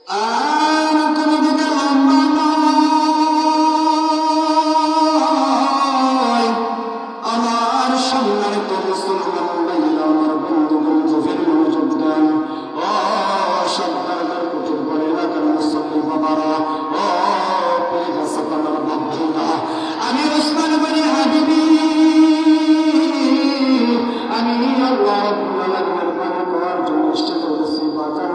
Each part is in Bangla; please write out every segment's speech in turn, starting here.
আর কোনো দিকে লম্বা নয়। আমার সম্মানিত মুসলমান ভাইরা, আমার বন্ধুগণ, গভীর মনোযোগ দেন। ও সরদারদের কুতুব করে এলাকার মুসল্লি বাবারা, ও প্রিয় আমার বন্ধুরা, আমি ওসমান গনি হাবিবি, আমি আল্লাহ রাব্বুল আলামিনের পানে করার জন্য চেষ্টা করতেছি। বাজার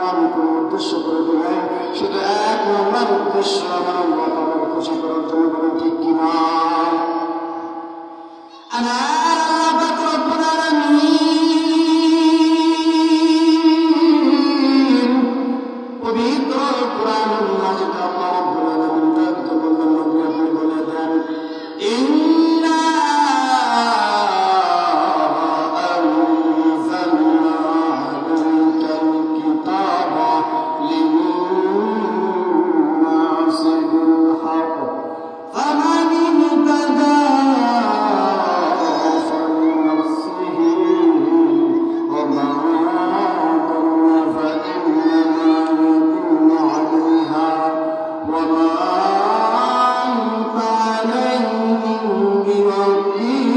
আমি কোনো উদ্দেশ্য করে দিলাই, শুধু এক নম্বর উদ্দেশ্য আমার আল্লাহ তাআলার খুশি করার জন্য। বলেন ঠিক কিনা? আমার আল্লাহ পাক রব্বুল আলামিন পবিত্র কোরআনুল মাজিদ আল্লাহ রাব্বুল আলামিন তাকে বললেন, নবী আপনি বলে দেন, ইন্না আনজালনা আলাইকাল কিতাবা লিন্নাসি বিল হক ফামান ইহতাদা ফালিনাফসিহি ওয়া মান ضل فإنما يضل عليها وما أنت عليهم بوكيل।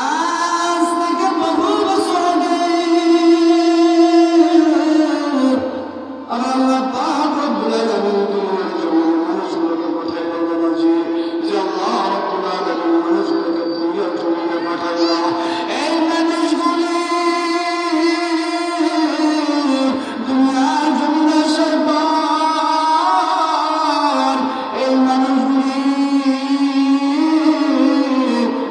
আজ থেকে বহু বছর আগে আমার আল্লাহ পাক রব্বুল আলামিন দুনিয়ার জমিনে মানুষগুলোকে পাঠাইলেন বাবাজি, যে আল্লাহ রব্বুল আলামিন মানুষগুলোকে দুনিয়ার জমিনে পাঠাইল। এই মানুষগুলি দুনিয়ার জমিনে আসার পর এই মানুষগুলি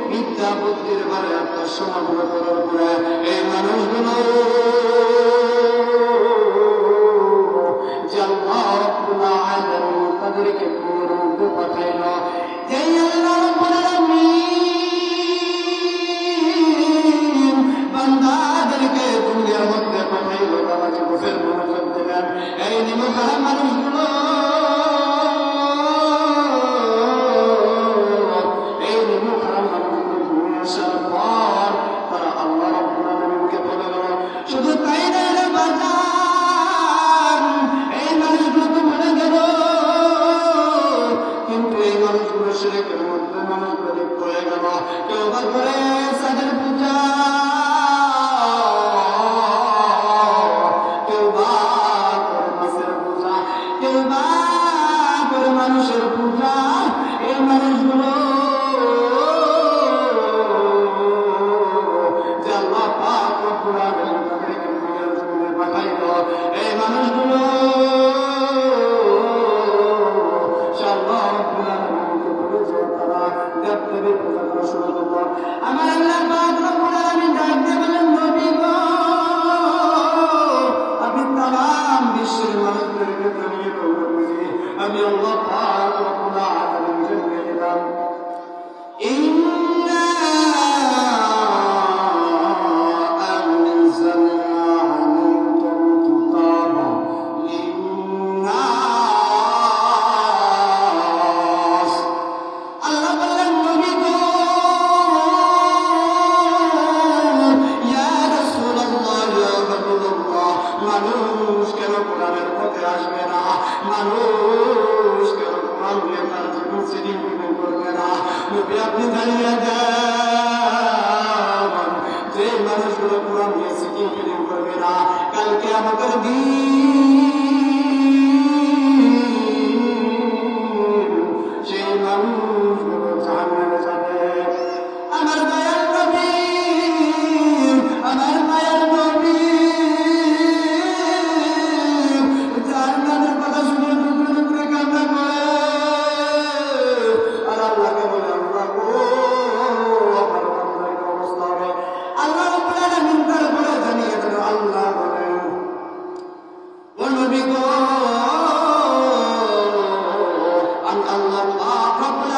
মিথ্যা বুদ্ধির ভারে আপনার সমাগ্র করার পরে এই মানুষগুলো যে আল্লাহ রাব্বুল আলামিন তাদেরকে দুনিয়ার মধ্যে পাঠাইল, যেই আল্লাহ রাব্বুল আলামিন বান্দাদেরকে দুনিয়ার মধ্যে পাঠাইল, বাবাজি বুঝের মনোযোগ দেবেন। এই নিমুখারা মানুষগুলো, এই নিমুখারা মানুষগুলো দুনিয়া আসার পর তারা আল্লাহ রাব্বুল আলামিনকে বলে গেল। শুধু তাই না রে বাজার, এই মানুষগুলো তো মরে গেল, কিন্তু এই মানুষগুলো শিরকের মধ্যে মানুষগুলো লিপ্ত হয়ে গেল। কেউ বা করে সাদের পূজা, কেউ বা করে মাছের পূজা, কেউ বা করে মানুষের পূজা। এই মানুষগুলো যে আল্লাহ পাক রব্বুল আলামিন তাদেরকে দুনিয়ার জমিনে পাঠাইল, এই মানুষগুলো সে আল্লাহ রব্বুল আলামিনকে বলে যে তারা দেব-দেবীর পূজা করা শুরু করল। আমার আল্লাহ পাক রব্বুল আলামিন ডাক দিয়ে বলেন, নবী গো, আমি তামাম বিশ্বের মানুষদেরকে জানিয়ে দেব, আমি আল্লাহ পাক রব্বুল আলামিন জানিয়ে দিলাম, ইন্না আনজালনা আলাইকাল কিতাবা লিন্নাস। আল্লাহ বললেন, নবী গো, ইয়া রাসূলুল্লাহ, ইয়া হাবিবাল্লাহ, মানুষ কেন কোরআনের পথে আসবে না? মানুষ কেন কোরআন নিয়ে তার জীবন সিদ্ধিং করবে না? নবী আপনি জানিয়ে দেন, যে মানুষগুলো কোরআন নিয়ে সিদ্ধিং করবে না, কালকে আমাদের দিন সেই মানুষগুলো জাহান্নামে যাবে। আমার দয়াল নবী, আমার মায়ের নবী জাহান্নামের কথা শুনে টুকরে টুকরে কান্না করে আর আল্লাহকে বলে, আল্লাহ গো, আমার বান্দার কি অবস্থা হবে? আল্লাহ রাব্বুল আলামিন তারপরে জানিয়ে দেন, আল্লাহ বলেন, ও নবী গো, আমি আল্লাহ পাক রব্বুল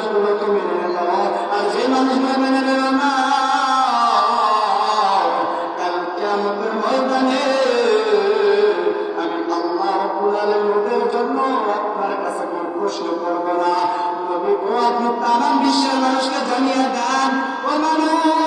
মানুষগুলোকে মেনে নিল, আর যে মানুষগুলো মেনে নিল না, কাল কিয়ামতের ময়দানে আমি আল্লাহ রাব্বুল আলামিন ওদের জন্য আপনার কাছে কোনো প্রশ্ন করব না। নবী গো, আপনি তামাম বিশ্বের মানুষকে জানিয়ে দেন, ও মানুষ